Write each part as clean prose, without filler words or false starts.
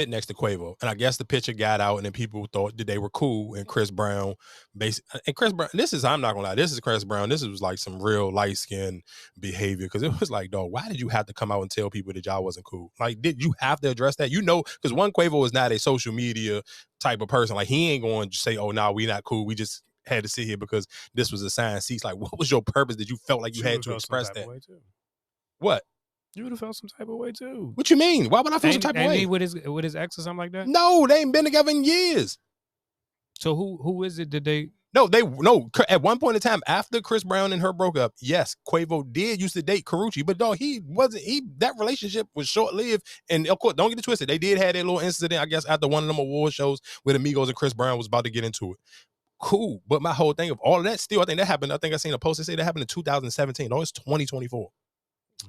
next to Quavo, and I guess the picture got out, and then people thought that they were cool. And Chris Brown, and Chris Brown, I'm not gonna lie, this is Chris Brown. This was like some real light skin behavior because it was like, dog, why did you have to come out and tell people that y'all wasn't cool? Like, did you have to address that? Because one, Quavo is not a social media type of person. Like, he ain't going to say, "Oh, no, we not cool. We just had to sit here because this was assigned seats." Like, what was your purpose that you felt like you had to express that? What? You would have felt some type of way too. What you mean? Why would I feel some type of way? He with his ex or something like that? No, they ain't been together in years. So who is it that they? No. At one point in time, after Chris Brown and her broke up, yes, Quavo did used to date Karrueche, but dog, that relationship was short lived. And of course, don't get it twisted, they did have that little incident, I guess, after one of them award shows where the Migos and Chris Brown was about to get into it. Cool, but my whole thing of all of that, still, I think that happened. I think I seen a post that say that happened in 2017. No, it's 2024.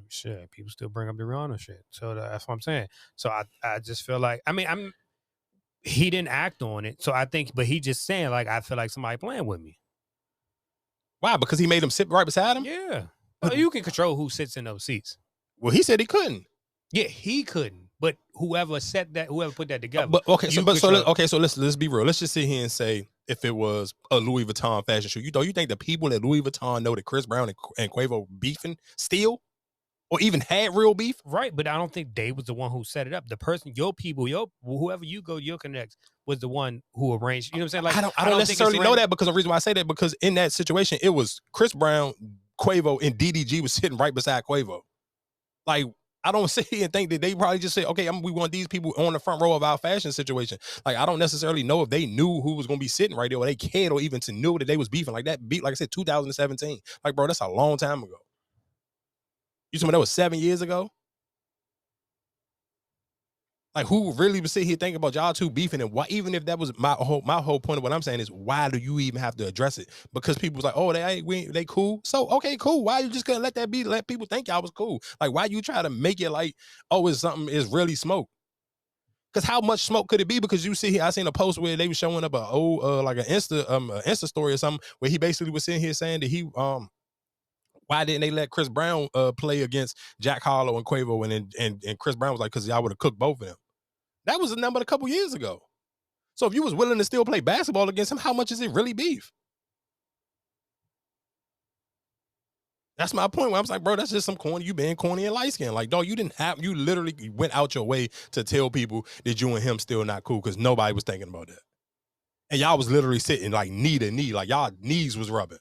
Shit, people still bring up the Rihanna shit. So that's what I'm saying. So I just feel like, he didn't act on it. So I think, but he just saying, like, I feel like somebody playing with me. Why? Because he made him sit right beside him? Yeah. Well, you can control who sits in those seats. Well, he said he couldn't. Yeah, he couldn't. But whoever put that together. But okay, so let's be real. Let's just sit here and say, if it was a Louis Vuitton fashion show, you think the people at Louis Vuitton know that Chris Brown and Quavo beefing still? Or even had real beef? Right, but I don't think they was the one who set it up. The person, your people, whoever you go, your connects, was the one who arranged. You know what I'm saying? Like, I don't necessarily know that, because the reason why I say that, because in that situation, it was Chris Brown, Quavo, and DDG was sitting right beside Quavo. Like, I don't sit here and think that they probably just say, okay, we want these people on the front row of our fashion situation. Like, I don't necessarily know if they knew who was going to be sitting right there, or they cared, or even to knew that they was beefing like that. Like I said, 2017. Like, bro, that's a long time ago. You told me that was 7 years ago? Like, who really would sit here thinking about y'all two beefing? And why, even if that was my whole point of what I'm saying is, why do you even have to address it? Because people was like, oh, they cool. So, okay, cool. Why you just couldn't let that be? Let people think y'all was cool. Like, why you try to make it like, oh, it's something is really smoke? Because how much smoke could it be? Because you see here, I seen a post where they were showing up like an Insta story or something, where he basically was sitting here saying that he why didn't they let Chris Brown play against Jack Harlow and Quavo? And Chris Brown was like, because y'all would have cooked both of them. That was a number a couple years ago. So if you was willing to still play basketball against him, how much is it really beef? That's my point. Where I was like, bro, that's just some corny. You being corny and light skinned. Like, dog, you literally went out your way to tell people that you and him still not cool, because nobody was thinking about that. And y'all was literally sitting like knee to knee, like y'all knees was rubbing.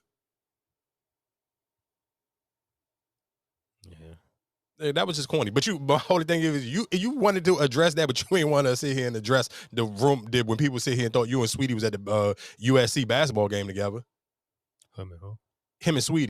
Yeah, that was just corny. But the only thing is, you wanted to address that, but you ain't want to sit here and address the room when people sit here and thought you and Sweetie was at the USC basketball game together. Him and Sweetie.